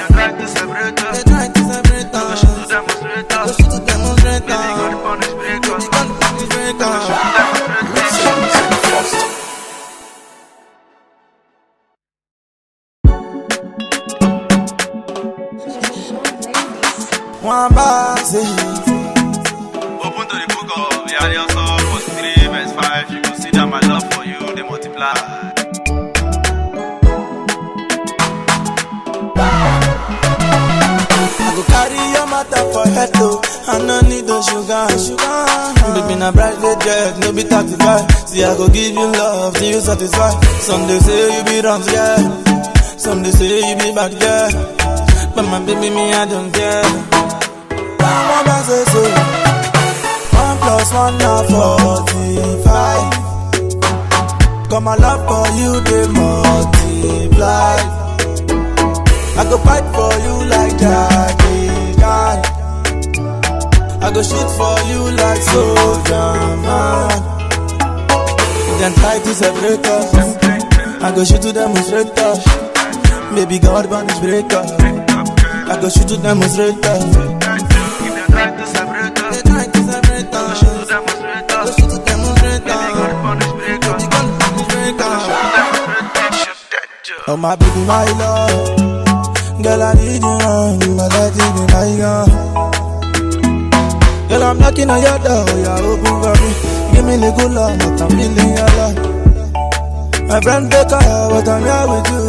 try to separate us, They try to separate I us, go shoot to demonstrate I go us. shoot to demonstrate Maybe God us. punish break us. God punish break us. One box, Open to the book of Yariaso, verse 3, verse 5. You will see that my love for you, they multiply. I go carry your matter for head though. I no need the sugar. Baby, na bright jet, no be 35. See, I go give you love till you satisfy. Some they say you be wrong, yeah. Some they say you be bad, yeah. But my baby, me, I don't care. One man say so. 1 + 1 na 45. Got my love for you, they multiply. I go fight for you like Jackie Chan. I go shoot for you like soldier man. Them try to separate us, I go shoot to demonstrate us. Maybe God punish break us, I go shoot to demonstrate us. If they try to separate us, They try to separate I go us, shoot to demonstrate I go us. shoot to demonstrate Maybe God us. punish break us. God punish break us. Shoot that job. Oh my baby, my love, girl I need you now, you my lady, be my girl. Girl, I'm knocking on your door, you're open for me. Give me the good love, but I'm feeling your love. My friend take her, but I'm here with you.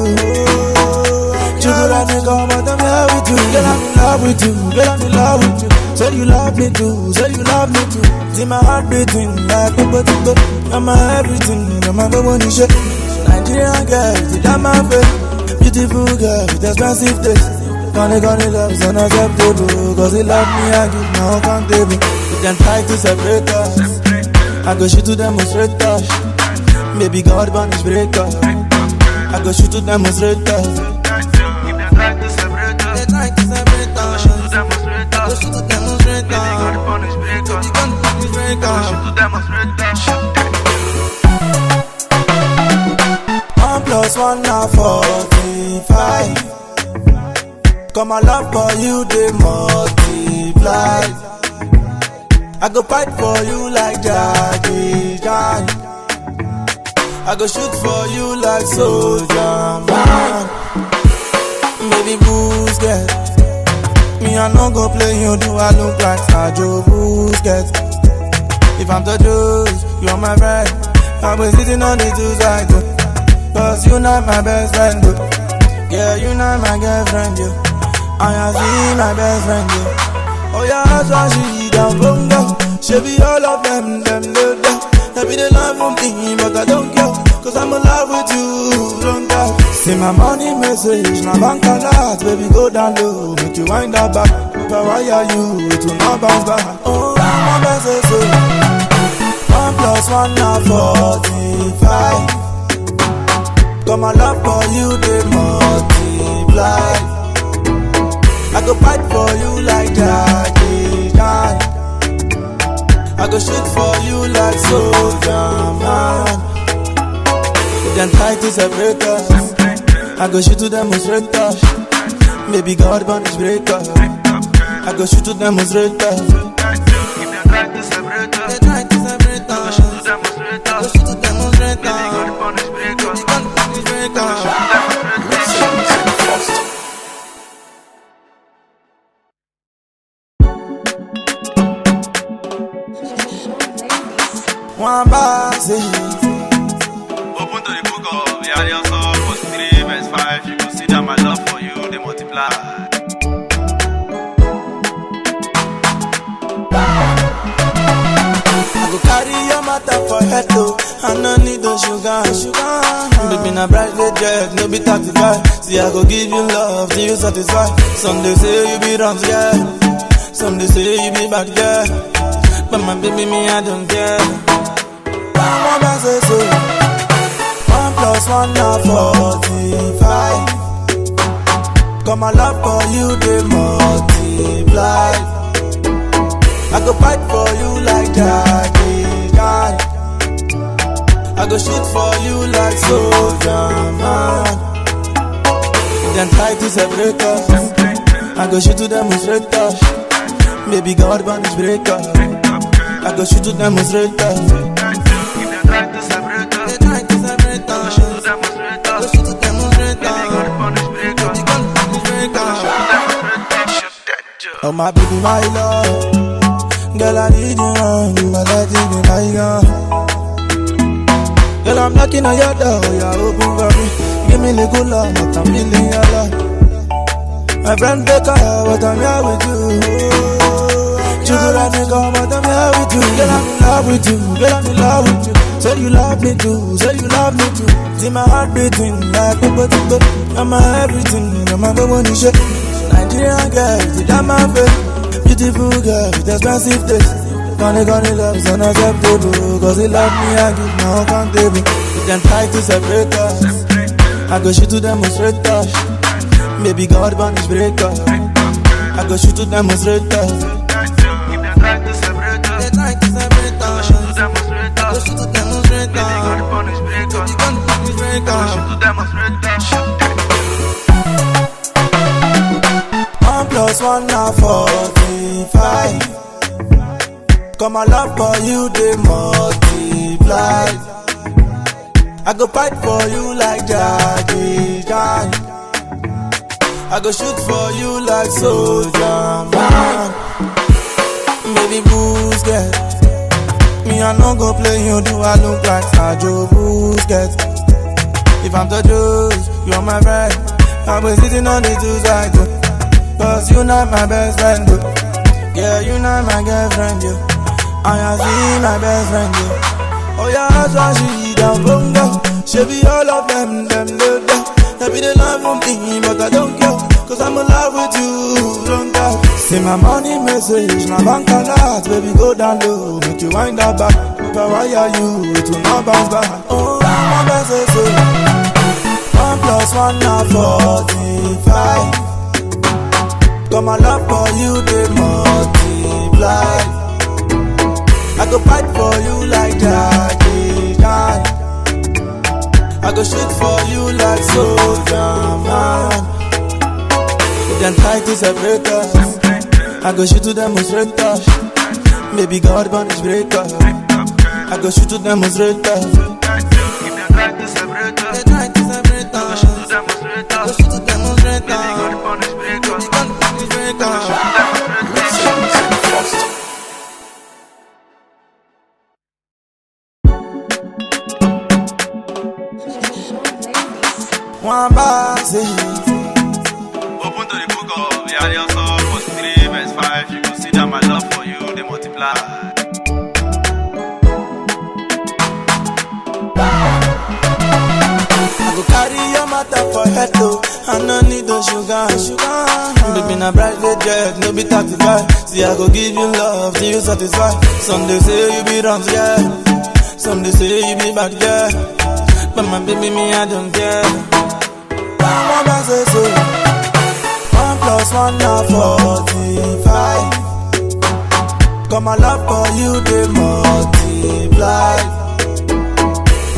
Sugar and nigga, but I'm here with you. Girl, I'm in love with you, girl, I'm in love with you. Say you love me too, say you love me too. See my heart beating like a potato. I'm my everything, I'm my baby shit. Nigerian girl, you got my face. Beautiful girl, with expensive taste. Gonna love is unacceptable. Cause he love me, I give my own countable. Them try to separate us, I go shoot to demonstrate us. Maybe God punish break us, I go shoot to demonstrate us. If they try to separate us, They try to separate I go us, shoot to demonstrate I go us. shoot to demonstrate Maybe God us. punish break us. God punish break I go us. shoot to demonstrate us. Shoot that. 1 + 1 na 45. Got my love for you, they multiply. I go fight for you like Jackie Chan. I go shoot for you like soldier man. Baby Busquets, me I no go play you, do I look like Sergio Busquets? If I'm the juice, you're my friend. I'll be sitting on the two sides, cause you not my best friend, dude. Yeah, you not my girlfriend, you. I have seen my best friend, you. Oh yeah, that's why she down bongo. She be all of them live there. They be the love for me, but I don't care. Cause I'm in love with you, don't care. See my money message, my bank alert. Baby, go down low, make you wind that back. But why are you to not bounce back? Oh, my best is so. 1 + 1 na 45. Got my love for you, they multiply. I go fight for you like Jackie Chan. I go shoot for you like soldier man. Them try to separate us, I go shoot to demonstrate us. Maybe God punish break us, I go shoot to demonstrate us. If they try to separate us, They try to separate I go us, shoot to demonstrate I go us. shoot to demonstrate Maybe God us. punish break us. God punish break I go us. shoot to demonstrate us. One box, Open to the book of Yariaso, verse 3, verse 5. You will see that my love for you, they multiply. I go carry your matter for head though. I no need the sugar. Baby, na bright jet, no be 35. See, I go give you love till you satisfy. Some they say you be wrong, yeah. Some they say you be bad, yeah. But my baby, me, I don't care. One man say so. 1 + plus 1 na 45. Come my love for you, they multiply. I go fight for you like Jackie Chan. I go shoot for you like soldier man. Then try to separate us. I go shoot to demonstrate us. Baby God banish break us. I go shoot to demonstrate us. If they try to separate us, shoot to demonstrate us. Go shoot to demonstrate Baby God us. punish break us. Baby God banish break us. Shoot to demonstrate us. Shoot that joke. Oh my baby, my love. Girl, I need you on my life, you be my girl. Girl, I'm knocking on your door, you're open for me. Give me the good love, but I'm feeling your love. My friend Becca, but I'm here with you. Sugar and nigga, but I'm here with you. Girl, I'm in love with you, girl, I'm in love with you. Say you love me too, say you love me too. See my heart beating like a potato. I'm my everything, I'm my baby shit. Nigerian girl, see that my face. Beautiful girl with expensive taste. Gonna love is unacceptable. Cause he love me, I give my own countable. You can try to separate us. I go shoot to demonstrate us. Baby God banish break us. I go shoot to demonstrate us. If they try to separate us, They try to separate us. shoot to demonstrate I go us. shoot to demonstrate Baby God us. punish break us. Baby God banish break us. Shoot to demonstrate us. Shoot that joke. 1 plus 1 na 45. Come my love for you, they multiply. I go fight for you like Jackie Chan. I go shoot for you like soldier man. Baby Busquets, me I no go play you, do I look like Sergio Busquets? If I'm the juice, you're my friend. I'll be sitting on the two sides. Cause you not my best friend, yo. Yeah, you not my girlfriend, yo. I see my best friend, yo. Oh yeah, that's why she down bongo. She be all of them live there. They be the love from me, but I don't care. Cause I'm in love with you, don't care. See my money message, my bank alert. Baby, go down low, make you wind that back. If I wire you, it will not bounce back. Oh, my best is so 1 plus 1 na 45. Got my love for you, they multiply. I go fight for you like Jackie Chan. I go shoot for you like soldier man. Then try to separate us. I go shoot to demonstrate us. Baby God banish break us. I go shoot to demonstrate us. If they try to separate us, They try to separate us. shoot to demonstrate Go us. shoot to demonstrate Baby God us. punish break us. Baby God banish break us. Shoot to demonstrate us. One box, Open to the book of Yariaso, verse 3, verse 5. You can see that my love for you, they multiply. I go carry your matter for head though. I no need no sugar. Baby, na bright jet, no be 35. See, I go give you love till you satisfied. Some they say you be wrong, yeah. Some they say you be bad, yeah. But my baby, me, I don't care. One box say so. 1 plus 1 na 45. Got my love for you, they multiply.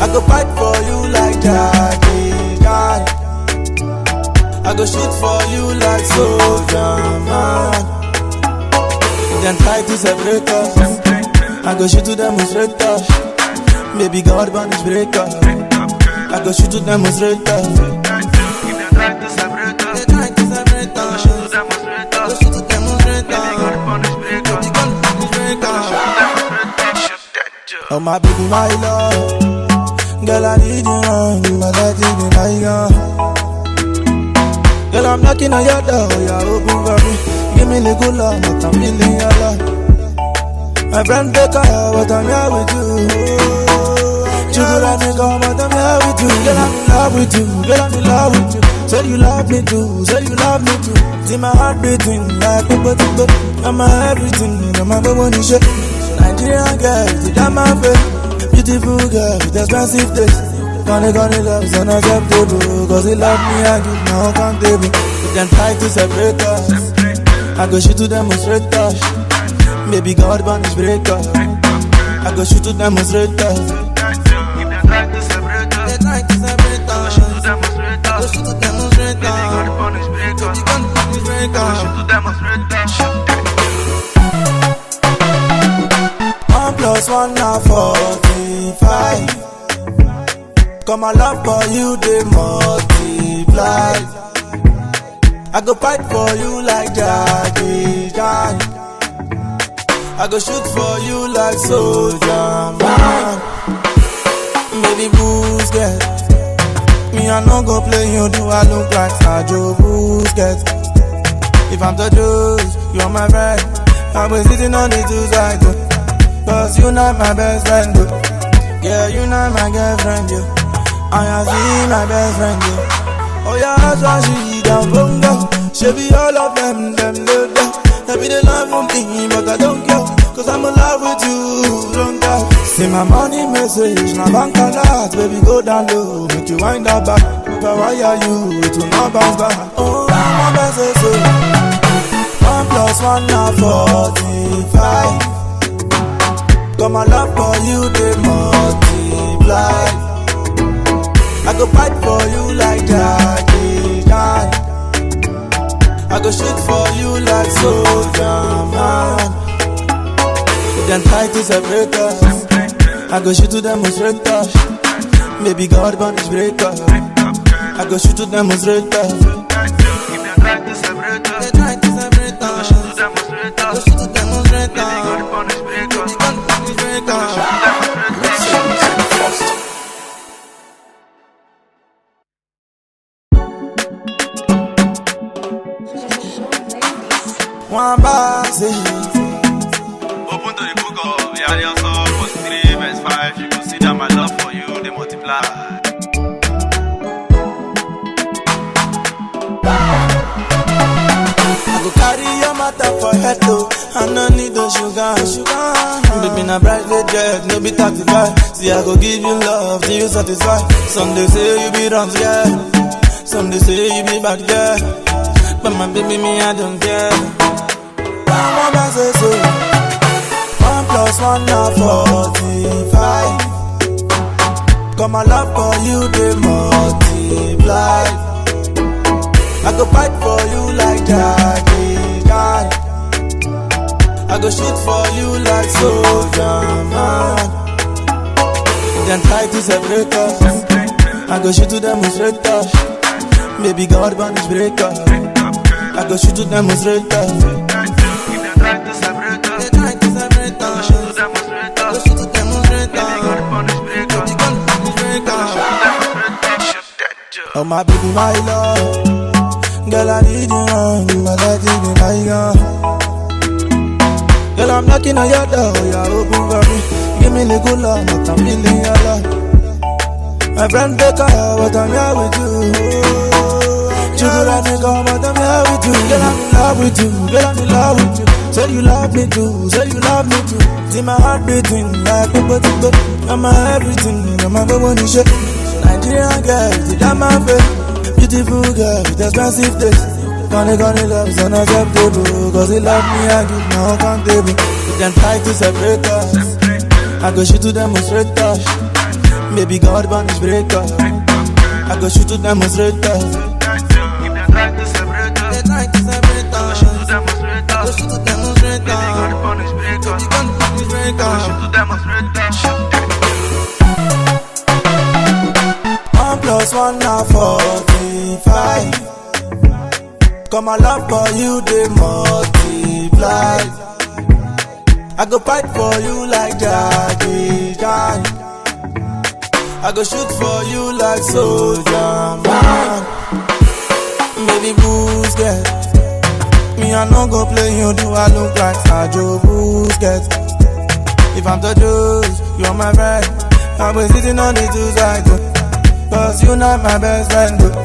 I go fight for you like Jackie Chan. I go shoot for you like soldier man. Then try to separate us. I go shoot to demonstrate us. Baby God banish break us. I go shoot to demonstrate us. If they try to separate us, They try to separate us. shoot to demonstrate Go us. shoot to demonstrate Baby God us. punish break us. Baby God banish break us. Demonstrate us. Shoot that joke. Oh my baby, my love. Girl, I need you on my life, you be my girl. Girl, I'm knocking on your door, you're open for me. Give me the good love, but I'm feeling your love. My friend Becca, but I'm here with you. Sugar and nigga, but I'm here with you. Girl, I'm in love with you, girl, I'm in love with you. Say you love me too, say you love me too. See my heart beating like a potato. I'm my everything, I'm my baby shit. Nigerian girl, see that my face. Beautiful girl with expensive taste. Gonna love is unacceptable. Cause he love me, I give no accountable. We can try to separate us. I go shoot to demonstrate us. Maybe God punish break us. I go shoot to demonstrate us. If they try to separate us, They try to separate I us. go shoot to demonstrate Go us. shoot to demonstrate Maybe God us. punish break us. You can't punish break I go us. shoot to demonstrate us. 1 plus 1 now 45. Come my love for you, they multiply. I go fight for you like Jackie Chan. I go shoot for you like soldier man. Baby Busquets, me I no go play you, do I look like Sergio Busquets? If I'm the juice, you're my friend. I was sitting on the two sides, cause you not my best friend, dude. Yeah, you not my girlfriend, you. I have seen my best friend, you. Oh yeah, that's why she down bongo. She be all of them do that. They be the love for me, but I don't care. Cause I'm in love with you, don't doubt. See my money message, my bank alert. Baby, go down low, make you wind up back. But why are you to not bounce back? Oh, I'm a best so 1 plus 1 now 45. Got my love for you, they multiply. I go fight for you like Jackie Chan. I go shoot for you like soldier man. We can try to separate us. I go shoot to demonstrate us. Maybe God punish break us. I go shoot to demonstrate us. If they try to separate us, They try to separate I go us. shoot to demonstrate Go us. shoot to demonstrate Maybe God us. punish break us. You can't punish break I go shoot us. to demonstrate us. One base. Open to the book of Yari also 3 verse 5. You can see that my love for you, they multiply. I go carry your matter for head though. I no need the sugar. Baby, na bright red jet, no be 35. See, I go give you love till you satisfy. Some they say you be wrong, yeah. Some they say you be bad, yeah. But my baby, me, I don't care. I'm a say so. 1 plus 1 now 45. Got my love for you, they multiply. I go fight for you like Jackie Chan. I go shoot for you like soldier man. Then try to separate us. I go shoot to demonstrate us. Maybe God punish break us. I go shoot to demonstrate us. If they try to separate us, They try to separate I go us. shoot to demonstrate Go us. shoot to demonstrate Maybe God us. punish break us. You can't punish break I go shoot us. to demonstrate us. Shoot that job. Oh my baby, my love. Girl, I need you on my legs, even my gun. Girl, I'm knocking on your door, you're open for me. Give me the good love, but I'm feeling your love. My friend take her, but I'm here with you. You could let me go, but I'm here with you. Girl, I'm in love with you. Girl, I'm in love with you. Say you love me too. Say you love me too. See my heart beating like a potato. I'm my everything. I'm my baby shit. Nigerian girl, see that my face. Beautiful girl with expensive taste. Gonna love is unacceptable. Cause he love me, I give no accountable. We can try to separate us. I go shoot to demonstrate us. Maybe God punish break us. I go shoot to demonstrate us. If they try to separate us, They try to separate I go us. shoot to demonstrate Go us. shoot to demonstrate Maybe God us. punish break us. You can't punish break I go us. shoot to demonstrate us. Shoot that 1 plus 1 now 45. Got my love for you, they multiply. I go fight for you like Jackie Chan. I go shoot for you like soldier man. Baby Busquets, me I no go play you, do I look like Sergio Busquets? If I'm the juice, you're my friend. I was sitting on the two sides, cause you not my best friend, dude.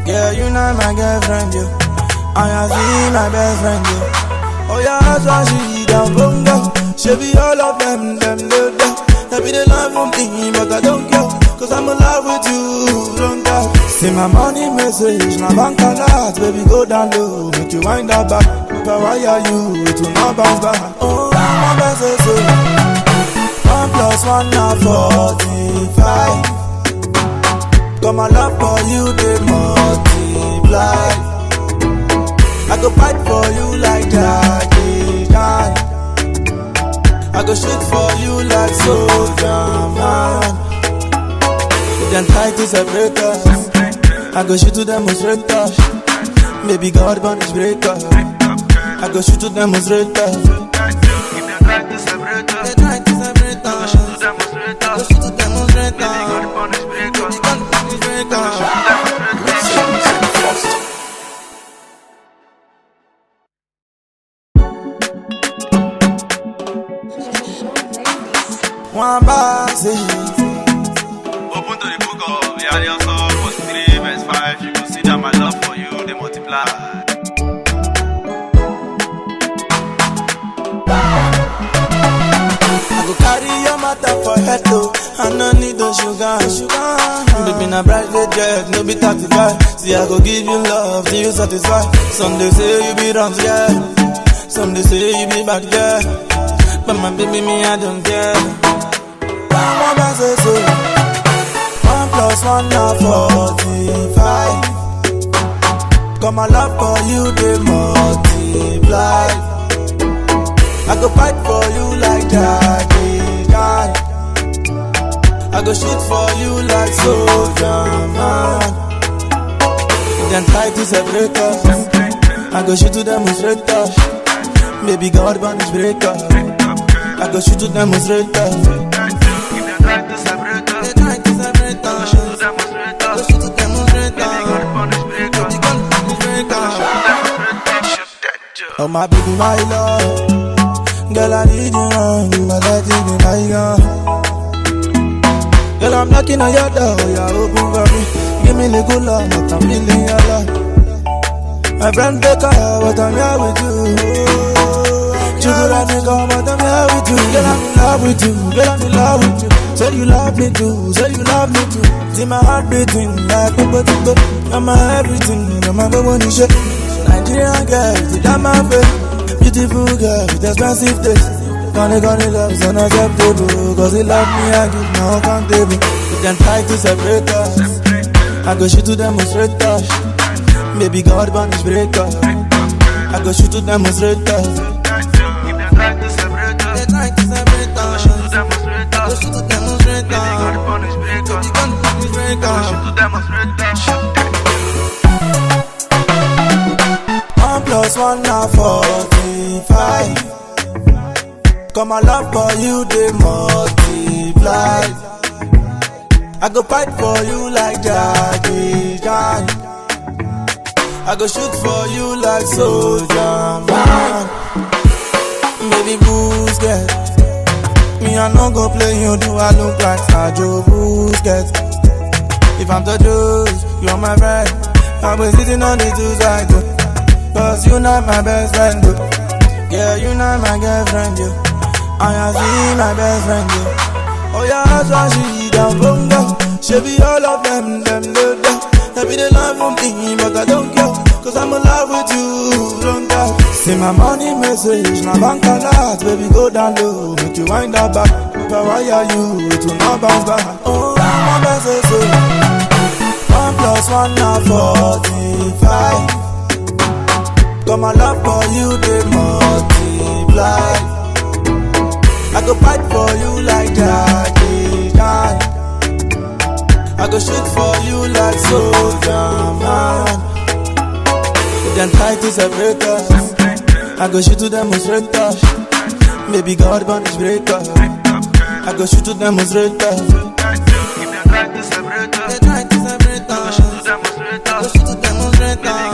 Yeah, you not my girlfriend, you. I have seen my best friend, you. Oh yeah, that's why she down bongo. She be all of them do that. They be the love for me, but I don't care. cause I'm in love with you, don't doubt. See my money message, na bank alert, baby go down low, make you wind up back. If I wire you, it will not bounce back. Oh, my best so 1 + 1 na 45. Got my love for you, they multiply. I go fight for you like Jackie Chan. I go shoot for you like soldier man. Then try to separate us. I go shoot to demonstrate us. Baby God punish break us. I go shoot to demonstrate us. They try to separate us. I go shoot to demonstrate us. Baby God punish break us. One box. Open to the book of Yari Psalm 43 verse 5. You can see that my love for you, they multiply. I go carry your matter for head though. I no need no sugar. Baby na bright jet, no be 35. See I go give you love till you satisfied. Some they say you be wrong, yeah. Some they say you be bad, yeah. But my baby me I don't care. I'm a so 1 + 1 na 45. Got my love for you, they multiply. I go fight for you like Jackie Chan. I go shoot for you like soldier man. Then try to separate us. I go shoot to demonstrate us. Baby God punish break us. I go shoot to demonstrate us. They try to separate us. I go shoot to demonstrate us. Baby God punish break us. Oh my baby, my love. Girl, I need you, my life is my gun. Girl, I'm knocking on your door, you're open for me. Give me the good love, but I'm feeling your love. My friend take her, but I'm here with you. You could have me come, but I'm here with you. Girl, I'm in love with you, girl, I'm in love with you. Say you love me too, say you love me too. See my heart beating like a button. You're my everything, you're my baby, shit. Nigerian girl, you got my face. Beautiful girl with expensive taste. Gonna love is unacceptable. Cause he love me, I give no accountable. You can try to separate us. I go shoot to demonstrate us. Baby God punish break us. I go shoot to demonstrate us. They try to separate us. I go shoot to demonstrate us. Baby God punish break us. I go shoot to demonstrate us. 1 + 1 na 45. Got my love for you, they multiply. I go fight for you like Jackie Chan. I go shoot for you like soldier man. Baby Busquets, me I no go play you, do I look like Sergio Busquets? If I'm the juice, you're my friend. I'll be sitting on the two sides. Cause you not my best friend, dude. Yeah, you not my girlfriend, you. I see my best friend, you. Oh yeah, that's why she down bongo. She be all of them do. They be the love from me, but I don't care. Cause I'm in love with you, don't doubt. See my money message, na bank alert, baby go down low, make you wind up back. If I wire you, it will not bounce back. Oh, my best so 1 + 1 na 45. Got my love for you, they multiply. I go fight for you like Jackie Chan. I go shoot for you like soldier man. Then try to separate us. I go shoot to demonstrate us. Baby God punish break us. I go shoot to demonstrate us. They try to separate us. I go shoot to demonstrate us.